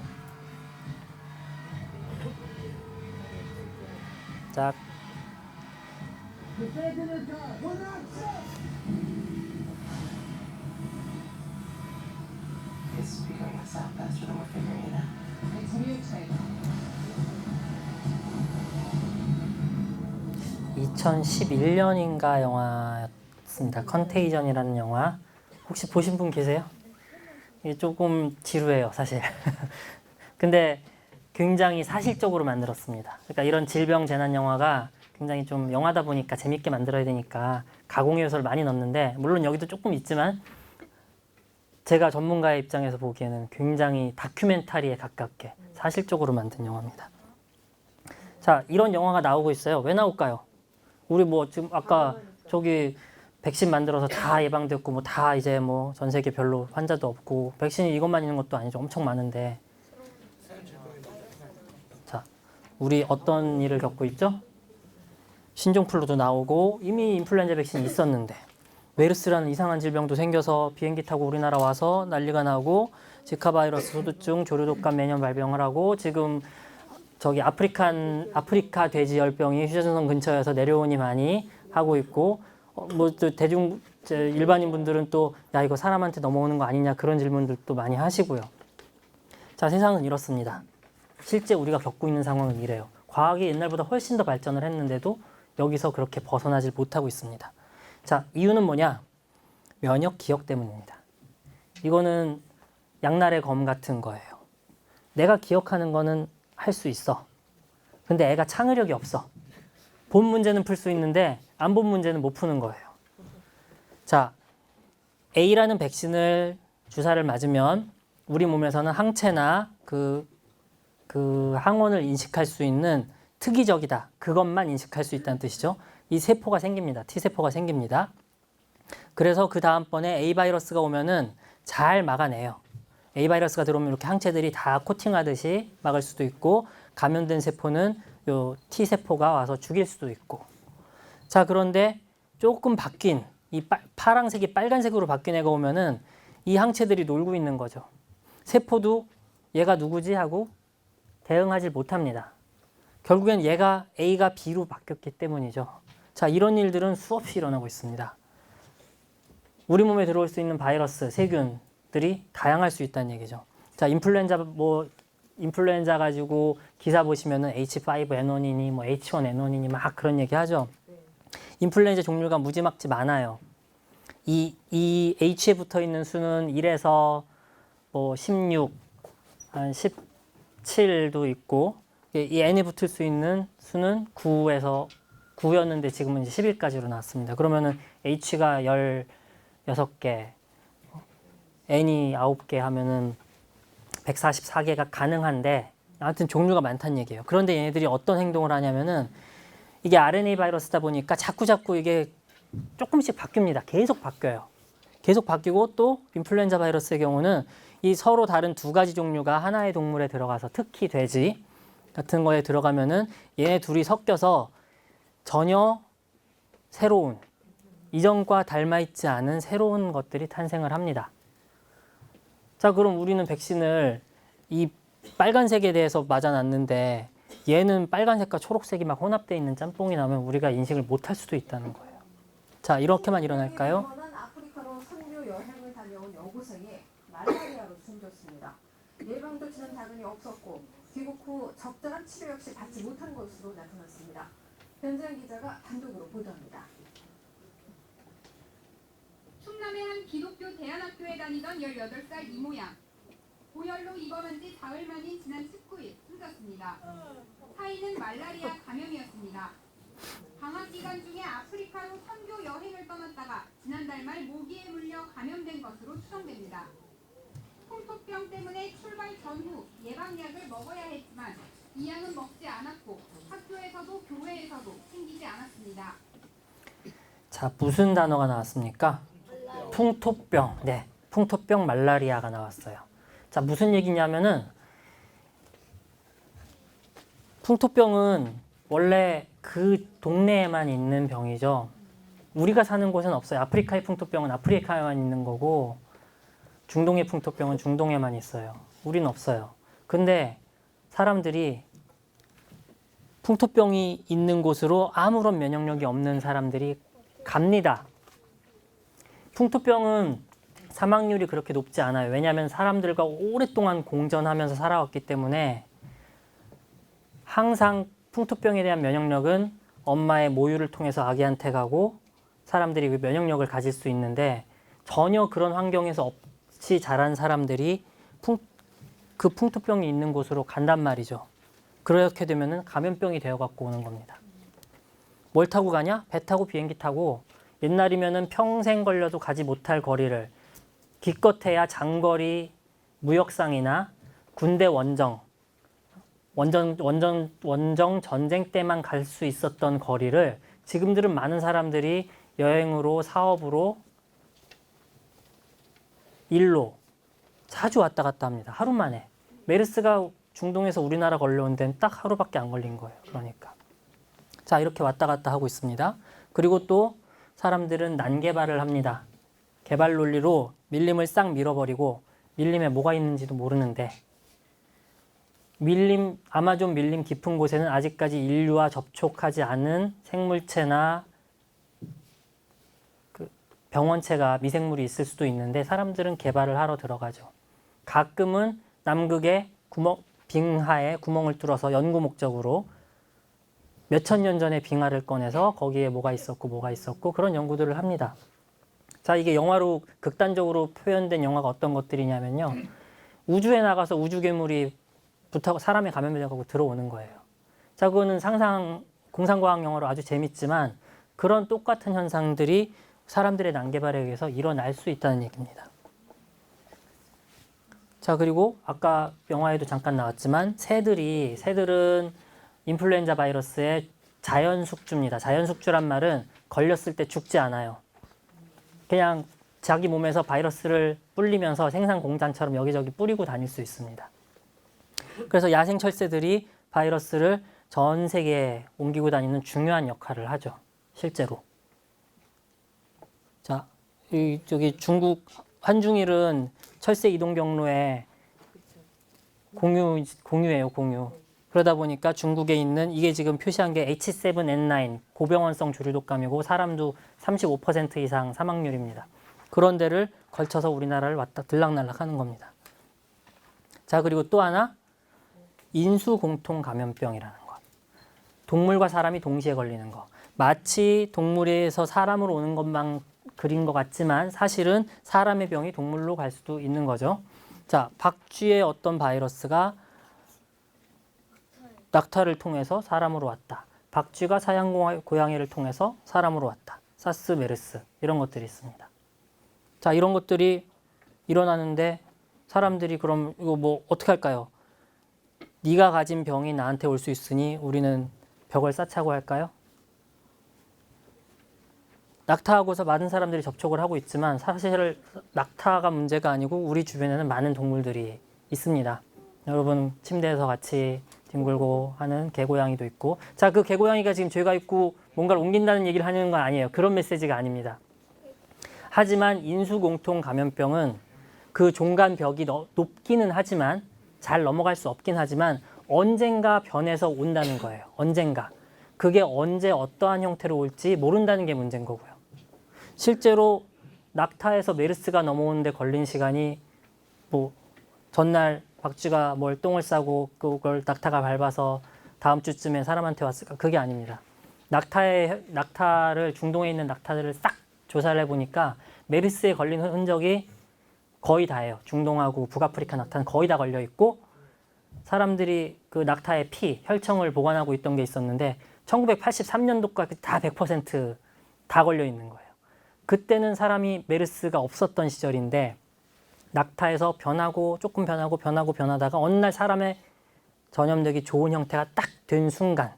자, The president died. We're not safe. It's figuring us out faster than we're figuring it out. It's mutated. 2011년인가 영화였습니다. 컨테이전이라는 영화. 혹시 보신 분 계세요? 이게 조금 지루해요, 사실. 근데 굉장히 사실적으로 만들었습니다. 그러니까 이런 질병 재난 영화가 굉장히 좀 영화다 보니까 재밌게 만들어야 되니까 가공 요소를 많이 넣는데, 물론 여기도 조금 있지만 제가 전문가의 입장에서 보기에는 굉장히 다큐멘터리에 가깝게 사실적으로 만든 영화입니다. 자, 이런 영화가 나오고 있어요. 왜 나올까요? 우리 뭐 지금 아까 저기 백신 만들어서 다 예방됐고 뭐 다 이제 뭐 전 세계 별로 환자도 없고, 백신이 이것만 있는 것도 아니죠. 엄청 많은데. 자, 우리 어떤 일을 겪고 있죠? 신종플루도 나오고 이미 인플루엔자 백신이 있었는데 메르스라는 이상한 질병도 생겨서 비행기 타고 우리나라 와서 난리가 나고, 지카 바이러스, 소두증, 조류독감 매년 발병을 하고, 지금 저기 아프리카 돼지 열병이 휴전선 근처에서 내려오니 많이 하고 있고, 뭐 또 일반인 분들은 또 야 이거 사람한테 넘어오는 거 아니냐 그런 질문들도 많이 하시고요. 자, 세상은 이렇습니다. 실제 우리가 겪고 있는 상황은 이래요. 과학이 옛날보다 훨씬 더 발전을 했는데도 여기서 그렇게 벗어나질 못하고 있습니다. 자, 이유는 뭐냐? 면역 기억 때문입니다. 이거는 양날의 검 같은 거예요. 내가 기억하는 거는 할 수 있어. 근데 애가 창의력이 없어. 본 문제는 풀 수 있는데 안 본 문제는 못 푸는 거예요. 자, A라는 백신을 주사를 맞으면 우리 몸에서는 항체나 그 항원을 인식할 수 있는 특이적이다, 그것만 인식할 수 있다는 뜻이죠. 이 세포가 생깁니다. T세포가 생깁니다. 그래서 그 다음번에 A 바이러스가 오면은 잘 막아내요. A 바이러스가 들어오면 이렇게 항체들이 다 코팅하듯이 막을 수도 있고, 감염된 세포는 요 T세포가 와서 죽일 수도 있고. 자, 그런데 조금 바뀐 이 파란색이 빨간색으로 바뀐 애가 오면은 이 항체들이 놀고 있는 거죠. 세포도 얘가 누구지 하고 대응하지 못합니다. 결국엔 얘가 A가 B로 바뀌었기 때문이죠. 자, 이런 일들은 수없이 일어나고 있습니다. 우리 몸에 들어올 수 있는 바이러스, 세균들이 다양할 수 있다는 얘기죠. 자, 인플루엔자 가지고 기사 보시면은 H5N1이니 뭐 H1N1이니 막 그런 얘기 하죠. 인플루엔자 종류가 무지막지 많아요. 이 H에 붙어 있는 수는 1에서 뭐 16, 한 17도 있고, 이 N에 붙을 수 있는 수는 9였는데 지금은 이제 11까지로 나왔습니다. 그러면은 H가 16개, N이 9개 하면은 144개가 가능한데, 아무튼 종류가 많다는 얘기예요. 그런데 얘네들이 어떤 행동을 하냐면은, 이게 RNA 바이러스다 보니까 자꾸 이게 조금씩 바뀝니다. 계속 바뀌어요. 계속 바뀌고 또 인플루엔자 바이러스의 경우는 이 서로 다른 두 가지 종류가 하나의 동물에 들어가서 특히 돼지 같은 거에 들어가면은 얘네 둘이 섞여서 전혀 새로운 이전과 닮아있지 않은 새로운 것들이 탄생을 합니다. 자, 그럼 우리는 백신을 이 빨간색에 대해서 맞아놨는데 얘는 빨간색과 초록색이 막 혼합되어 있는 짬뽕이 나오면 우리가 인식을 못할 수도 있다는 거예요. 자, 이렇게만 일어날까요? 아프리카로 선교 여행을 다녀온 여고생이 말라리아로 숨졌습니다. 예방 조치는 당연히 없었고 귀국 후 적절한 치료 역시 받지 못한 것으로 나타났습니다. 현장 기자가 단독으로 보도합니다. 충남의 한 기독교 대안학교에 다니던 18살 이모양. 고열로 입원한 지 사흘 만인 지난 19일 숨졌습니다. 사인은 말라리아 감염이었습니다. 방학 기간 중에 아프리카로 선교 여행을 떠났다가 지난달 말 모기에 물려 감염된 것으로 추정됩니다. 풍토병 때문에 출발 전후 예방약을 먹어야 했지만 이 약은 먹지 않았고 학교에서도 교회에서도 챙기지 않았습니다. 자, 무슨 단어가 나왔습니까? 풍토병. 네, 풍토병 말라리아가 나왔어요. 자, 무슨 얘기냐면은 풍토병은 원래 그 동네에만 있는 병이죠. 우리가 사는 곳은 없어요. 아프리카의 풍토병은 아프리카에만 있는 거고 중동의 풍토병은 중동에만 있어요. 우리는 없어요. 근데 사람들이 풍토병이 있는 곳으로 아무런 면역력이 없는 사람들이 갑니다. 풍토병은 사망률이 그렇게 높지 않아요. 왜냐하면 사람들과 오랫동안 공존하면서 살아왔기 때문에 항상 풍토병에 대한 면역력은 엄마의 모유를 통해서 아기한테 가고 사람들이 그 면역력을 가질 수 있는데 전혀 그런 환경에서 없이 자란 사람들이 그 풍토병이 있는 곳으로 간단 말이죠. 그렇게 되면은 감염병이 되어 갖고 오는 겁니다. 뭘 타고 가냐? 배 타고 비행기 타고 옛날이면은 평생 걸려도 가지 못할 거리를 기껏해야 장거리 무역상이나 군대 원정 전쟁 때만 갈 수 있었던 거리를 지금들은 많은 사람들이 여행으로 사업으로 일로 자주 왔다 갔다 합니다. 하루 만에. 메르스가 중동에서 우리나라 걸려온 데는 딱 하루밖에 안 걸린 거예요. 그러니까. 자, 이렇게 왔다 갔다 하고 있습니다. 그리고 또 사람들은 난개발을 합니다. 개발 논리로 밀림을 싹 밀어버리고 밀림에 뭐가 있는지도 모르는데 아마존 밀림 깊은 곳에는 아직까지 인류와 접촉하지 않은 생물체나 그 병원체가 미생물이 있을 수도 있는데 사람들은 개발을 하러 들어가죠. 가끔은 남극의 빙하에 구멍을 뚫어서 연구 목적으로 몇천 년 전의 빙하를 꺼내서 거기에 뭐가 있었고 그런 연구들을 합니다. 자, 이게 영화로 극단적으로 표현된 영화가 어떤 것들이냐면요. 우주에 나가서 우주 괴물이 사람의 감염이 되고 들어오는 거예요. 자, 그거는 공상과학 영화로 아주 재밌지만 그런 똑같은 현상들이 사람들의 난개발에 의해서 일어날 수 있다는 얘기입니다. 자, 그리고 아까 영화에도 잠깐 나왔지만 새들은 인플루엔자 바이러스의 자연 숙주입니다. 자연 숙주란 말은 걸렸을 때 죽지 않아요. 그냥 자기 몸에서 바이러스를 뿌리면서 생산 공장처럼 여기저기 뿌리고 다닐 수 있습니다. 그래서 야생 철새들이 바이러스를 전 세계에 옮기고 다니는 중요한 역할을 하죠. 실제로. 자, 저기 중국 한중일은 철새 이동 경로에 공유예요, 공유. 그러다 보니까 중국에 있는 이게 지금 표시한 게 H7N9 고병원성 주류독감이고 사람도 35% 이상 사망률입니다. 그런 데를 걸쳐서 우리나라를 왔다 들락날락 하는 겁니다. 자, 그리고 또 하나 인수공통 감염병이라는 것. 동물과 사람이 동시에 걸리는 거. 마치 동물에서 사람으로 오는 것만 그린 것 같지만 사실은 사람의 병이 동물로 갈 수도 있는 거죠. 자, 박쥐의 어떤 바이러스가 낙타를 통해서 사람으로 왔다. 박쥐가 사양 고양이를 통해서 사람으로 왔다. 사스, 메르스 이런 것들이 있습니다. 자, 이런 것들이 일어나는데 사람들이 그럼 이거 뭐 어떻게 할까요? 네가 가진 병이 나한테 올 수 있으니 우리는 벽을 쌓자고 할까요? 낙타하고서 많은 사람들이 접촉을 하고 있지만 사실 낙타가 문제가 아니고 우리 주변에는 많은 동물들이 있습니다. 여러분 침대에서 같이 뒹굴고 하는 개고양이도 있고, 자, 그 개고양이가 지금 죄가 있고 뭔가를 옮긴다는 얘기를 하는 건 아니에요. 그런 메시지가 아닙니다. 하지만 인수공통 감염병은 그 종간벽이 높기는 하지만 잘 넘어갈 수 없긴 하지만 언젠가 변해서 온다는 거예요. 언젠가. 그게 언제 어떠한 형태로 올지 모른다는 게 문제인 거고요. 실제로 낙타에서 메르스가 넘어오는데 걸린 시간이 뭐 전날 박쥐가 뭘 똥을 싸고 그걸 낙타가 밟아서 다음 주쯤에 사람한테 왔을까? 그게 아닙니다. 낙타를 중동에 있는 낙타들을 싹 조사를 해보니까 메르스에 걸린 흔적이 거의 다예요. 중동하고 북아프리카 낙타는 거의 다 걸려 있고, 사람들이 그 낙타의 피, 혈청을 보관하고 있던 게 있었는데 1983년도까지 다 100% 걸려 있는 거예요. 그때는 사람이 메르스가 없었던 시절인데 낙타에서 변하고 조금 변하다가 어느 날 사람의 전염력이 좋은 형태가 딱 된 순간,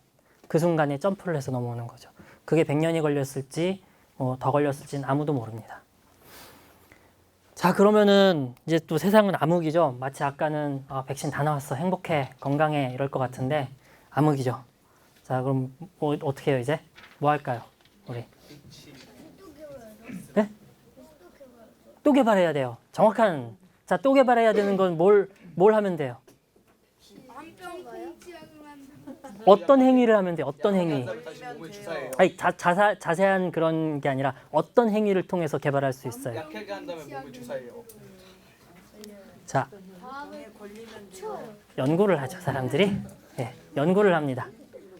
그 순간에 점프를 해서 넘어오는 거죠. 그게 100년이 걸렸을지 더 걸렸을지는 아무도 모릅니다. 자, 그러면은 이제 또 세상은 암흑이죠. 마치 아까는 백신 다 나왔어, 행복해, 건강해 이럴 것 같은데 암흑이죠. 자, 그럼 어떻게 해요 이제? 뭐 할까요 우리? 네? 또 개발해야 돼요. 정확한, 자, 또 개발해야 되는 건 뭘 하면 돼요? 어떤 행위를 하면 돼요? 어떤 행위? 아니, 자세한 그런 게 아니라 어떤 행위를 통해서 개발할 수 있어요? 약하게 한다면 몸을 주사해요. 자, 연구를 하죠, 사람들이. 네, 연구를 합니다.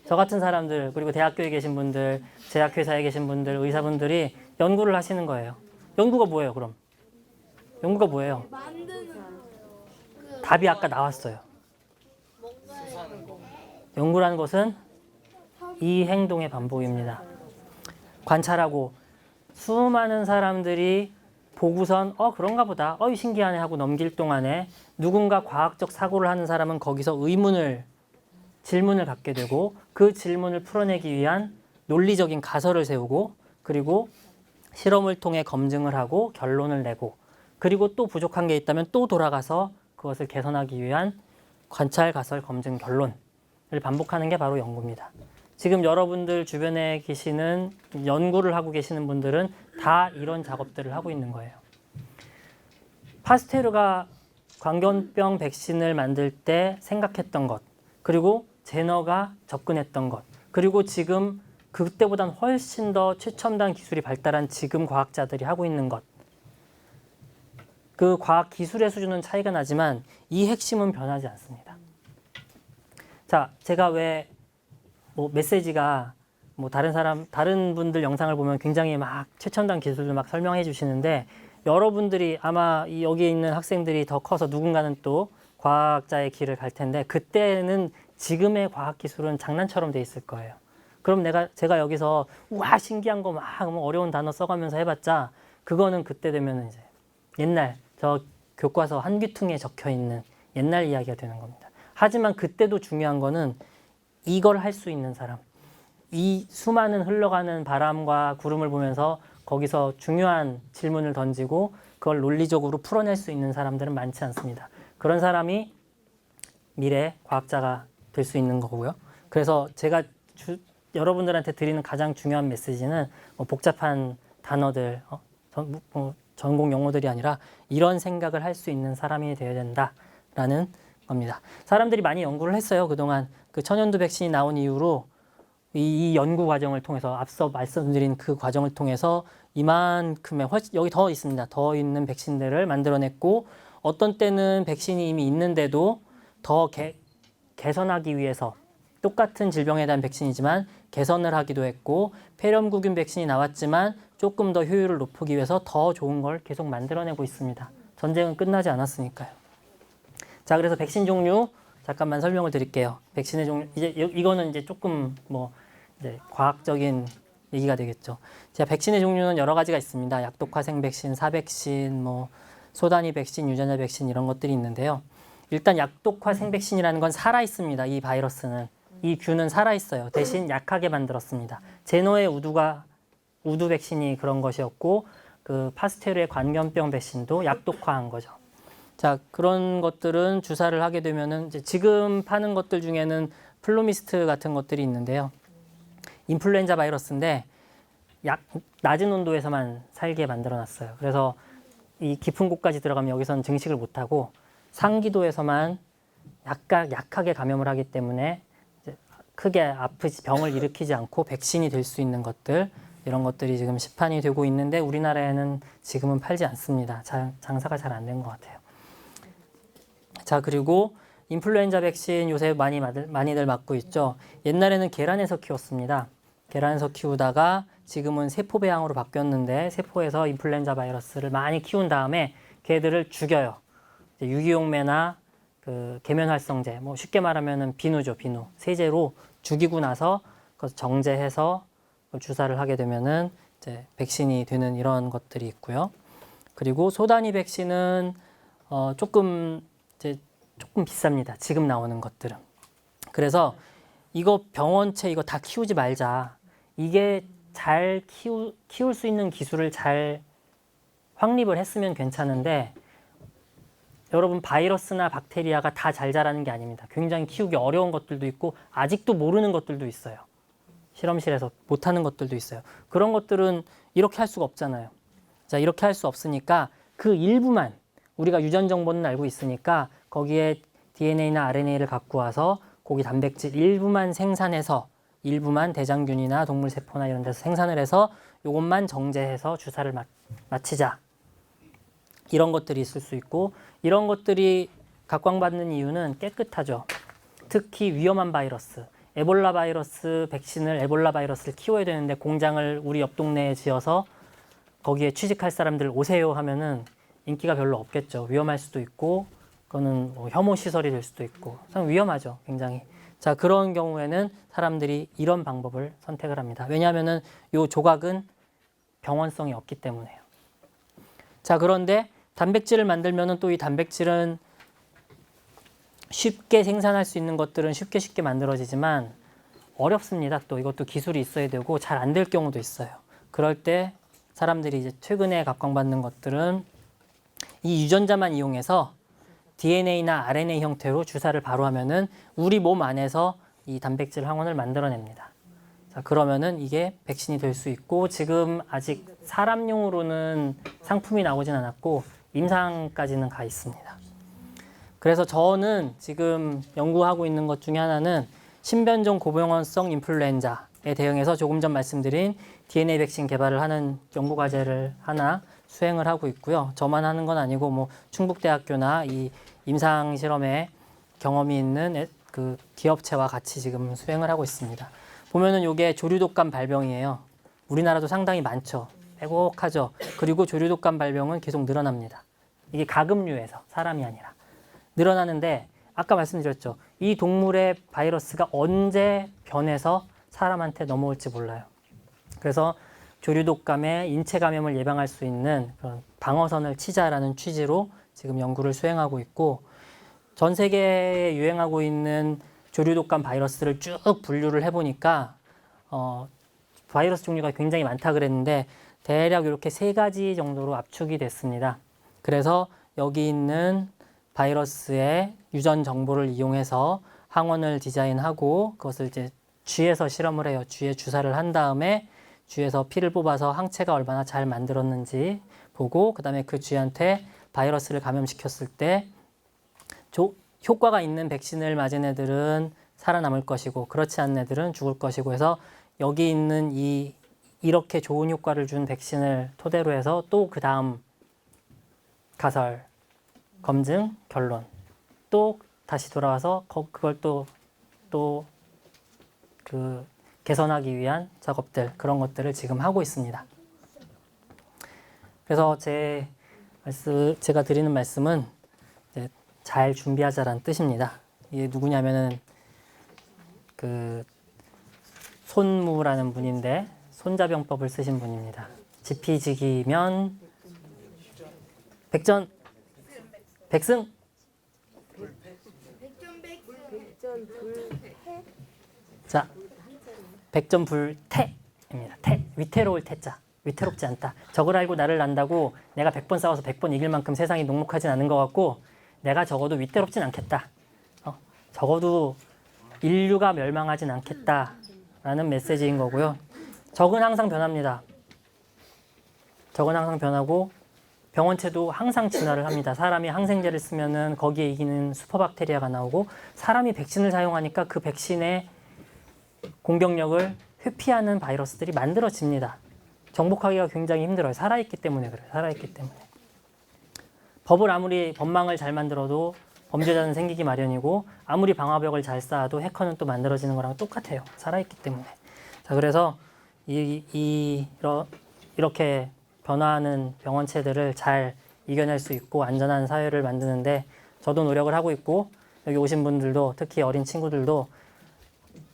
저 같은 사람들, 그리고 대학교에 계신 분들, 제약회사에 계신 분들, 의사분들이 연구를 하시는 거예요. 연구가 뭐예요, 그럼? 연구가 뭐예요? 답이 아까 나왔어요. 연구라는 것은 이 행동의 반복입니다. 관찰하고 수많은 사람들이 보고선 그런가 보다, 신기하네 하고 넘길 동안에 누군가 과학적 사고를 하는 사람은 거기서 질문을 갖게 되고 그 질문을 풀어내기 위한 논리적인 가설을 세우고, 그리고 실험을 통해 검증을 하고 결론을 내고, 그리고 또 부족한 게 있다면 또 돌아가서 그것을 개선하기 위한 관찰, 가설, 검증, 결론을 반복하는 게 바로 연구입니다. 지금 여러분들 주변에 계시는 연구를 하고 계시는 분들은 다 이런 작업들을 하고 있는 거예요. 파스테르가 광견병 백신을 만들 때 생각했던 것, 그리고 제너가 접근했던 것, 그리고 지금 그때보단 훨씬 더 최첨단 기술이 발달한 지금 과학자들이 하고 있는 것, 그 과학 기술의 수준은 차이가 나지만 이 핵심은 변하지 않습니다. 자, 제가 왜 메시지가 다른 분들 영상을 보면 굉장히 막 최첨단 기술을 막 설명해 주시는데, 여러분들이 아마 여기에 있는 학생들이 더 커서 누군가는 또 과학자의 길을 갈 텐데, 그때는 지금의 과학 기술은 장난처럼 돼 있을 거예요. 그럼 제가 여기서 우와 신기한 거 막 어려운 단어 써가면서 해봤자 그거는 그때 되면 이제 옛날 저 교과서 한 귀퉁이에 적혀 있는 옛날 이야기가 되는 겁니다. 하지만 그때도 중요한 거는 이걸 할 수 있는 사람, 이 수많은 흘러가는 바람과 구름을 보면서 거기서 중요한 질문을 던지고 그걸 논리적으로 풀어낼 수 있는 사람들은 많지 않습니다. 그런 사람이 미래 과학자가 될 수 있는 거고요. 그래서 제가 여러분들한테 드리는 가장 중요한 메시지는 복잡한 단어들, 전공 용어들이 아니라 이런 생각을 할 수 있는 사람이 되어야 된다라는 겁니다. 사람들이 많이 연구를 했어요. 그동안 그 천연두 백신이 나온 이후로 이 연구 과정을 통해서, 앞서 말씀드린 그 과정을 통해서 이만큼의 여기 더 있습니다. 더 있는 백신들을 만들어냈고, 어떤 때는 백신이 이미 있는데도 더 개선하기 위해서 똑같은 질병에 대한 백신이지만 개선을 하기도 했고, 폐렴구균 백신이 나왔지만 조금 더 효율을 높이기 위해서 더 좋은 걸 계속 만들어내고 있습니다. 전쟁은 끝나지 않았으니까요. 자, 그래서 백신 종류 잠깐만 설명을 드릴게요. 백신의 종류, 이거는 이제 조금 이제 과학적인 얘기가 되겠죠. 제가 백신의 종류는 여러 가지가 있습니다. 약독화생 백신, 사백신, 소단위 백신, 유전자 백신 이런 것들이 있는데요. 일단 약독화생 백신이라는 건 살아 있습니다. 이 바이러스는, 이 균은 살아 있어요. 대신 약하게 만들었습니다. 제너의 우두 백신이 그런 것이었고 그 파스테르의 광견병 백신도 약독화한 거죠. 자, 그런 것들은 주사를 하게 되면은 이제 지금 파는 것들 중에는 플루미스트 같은 것들이 있는데요. 인플루엔자 바이러스인데 낮은 온도에서만 살게 만들어놨어요. 그래서 이 깊은 곳까지 들어가면 여기서는 증식을 못하고 상기도에서만 약하게 감염을 하기 때문에 이제 크게 아프지 병을 일으키지 않고 백신이 될 수 있는 것들 이런 것들이 지금 시판이 되고 있는데 우리나라에는 지금은 팔지 않습니다. 장사가 잘 안 된 것 같아요. 자, 그리고 인플루엔자 백신 요새 많이들 맞고 있죠. 옛날에는 계란에서 키웠습니다. 계란에서 키우다가 지금은 세포 배양으로 바뀌었는데 세포에서 인플루엔자 바이러스를 많이 키운 다음에 걔들을 죽여요. 유기용매나 그 계면활성제, 뭐 쉽게 말하면은 비누죠, 비누. 세제로 죽이고 나서 그걸 정제해서 주사를 하게 되면은 이제 백신이 되는 이런 것들이 있고요. 그리고 소단위 백신은 조금 비쌉니다. 지금 나오는 것들은. 그래서 이거 병원체 이거 다 키우지 말자. 이게 잘 키울 수 있는 기술을 잘 확립을 했으면 괜찮은데 여러분 바이러스나 박테리아가 다 잘 자라는 게 아닙니다. 굉장히 키우기 어려운 것들도 있고 아직도 모르는 것들도 있어요. 실험실에서 못하는 것들도 있어요. 그런 것들은 이렇게 할 수가 없잖아요. 자, 이렇게 할 수 없으니까 그 일부만 우리가 유전 정보는 알고 있으니까 거기에 DNA나 RNA를 갖고 와서 고기 단백질 일부만 생산해서 일부만 대장균이나 동물 세포나 이런 데서 생산을 해서 이것만 정제해서 주사를 마치자. 이런 것들이 있을 수 있고 이런 것들이 각광받는 이유는 깨끗하죠. 특히 위험한 바이러스. 에볼라 바이러스 백신을 에볼라 바이러스를 키워야 되는데 공장을 우리 옆 동네에 지어서 거기에 취직할 사람들 오세요 하면은 인기가 별로 없겠죠. 위험할 수도 있고 그거는 뭐 혐오 시설이 될 수도 있고 참 위험하죠. 굉장히. 자, 그런 경우에는 사람들이 이런 방법을 선택을 합니다. 왜냐하면은 이 조각은 병원성이 없기 때문에요. 자, 그런데 단백질을 만들면은 또 이 단백질은 쉽게 생산할 수 있는 것들은 쉽게 만들어지지만 어렵습니다. 또 이것도 기술이 있어야 되고 잘 안 될 경우도 있어요. 그럴 때 사람들이 이제 최근에 각광받는 것들은 이 유전자만 이용해서 DNA나 RNA 형태로 주사를 바로 하면은 우리 몸 안에서 이 단백질 항원을 만들어냅니다. 자, 그러면은 이게 백신이 될 수 있고 지금 아직 사람용으로는 상품이 나오진 않았고 임상까지는 가 있습니다. 그래서 저는 지금 연구하고 있는 것 중에 하나는 신변종 고병원성 인플루엔자에 대응해서 조금 전 말씀드린 DNA 백신 개발을 하는 연구 과제를 하나 수행을 하고 있고요. 저만 하는 건 아니고 뭐 충북대학교나 이 임상 실험에 경험이 있는 그 기업체와 같이 지금 수행을 하고 있습니다. 보면은 이게 조류독감 발병이에요. 우리나라도 상당히 많죠. 빼곡하죠. 그리고 조류독감 발병은 계속 늘어납니다. 이게 가금류에서 사람이 아니라 늘어나는데 아까 말씀드렸죠. 이 동물의 바이러스가 언제 변해서 사람한테 넘어올지 몰라요. 그래서 조류독감의 인체 감염을 예방할 수 있는 그런 방어선을 치자라는 취지로 지금 연구를 수행하고 있고 전 세계에 유행하고 있는 조류독감 바이러스를 쭉 분류를 해보니까 바이러스 종류가 굉장히 많다 그랬는데 대략 이렇게 3가지 정도로 압축이 됐습니다. 그래서 여기 있는 바이러스의 유전 정보를 이용해서 항원을 디자인하고 그것을 이제 쥐에서 실험을 해요. 쥐에 주사를 한 다음에 쥐에서 피를 뽑아서 항체가 얼마나 잘 만들었는지 보고 그다음에 그 쥐한테 바이러스를 감염시켰을 때 효과가 있는 백신을 맞은 애들은 살아남을 것이고 그렇지 않은 애들은 죽을 것이고 해서 여기 있는 이렇게 좋은 효과를 준 백신을 토대로 해서 또 그 다음 가설, 검증, 결론 또 다시 돌아와서 그걸 또 그 개선하기 위한 작업들 그런 것들을 지금 하고 있습니다. 그래서 제가 드리는 말씀은 잘 준비하자라는 뜻입니다. 이게 누구냐면은 그 손무라는 분인데 손자병법을 쓰신 분입니다. 지피지기면 백승 자 백전불태 위태로울 태자. 위태롭지 않다. 적을 알고 나를 안다고 내가 100번 싸워서 100번 이길 만큼 세상이 녹록하진 않은 것 같고 내가 적어도 위태롭진 않겠다. 적어도 인류가 멸망하진 않겠다라는 메시지인 거고요. 적은 항상 변합니다. 적은 항상 변하고 병원체도 항상 진화를 합니다. 사람이 항생제를 쓰면은 거기에 이기는 슈퍼박테리아가 나오고 사람이 백신을 사용하니까 그 백신의 공격력을 회피하는 바이러스들이 만들어집니다. 정복하기가 굉장히 힘들어요. 살아있기 때문에 그래요. 살아있기 때문에. 법을 아무리 법망을 잘 만들어도 범죄자는 생기기 마련이고 아무리 방화벽을 잘 쌓아도 해커는 또 만들어지는 거랑 똑같아요. 살아있기 때문에. 자, 그래서 이렇게 변화하는 병원체들을 잘 이겨낼 수 있고 안전한 사회를 만드는데 저도 노력을 하고 있고 여기 오신 분들도 특히 어린 친구들도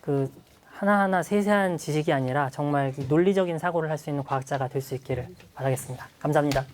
그 하나하나 세세한 지식이 아니라 정말 논리적인 사고를 할 수 있는 과학자가 될 수 있기를 바라겠습니다. 감사합니다.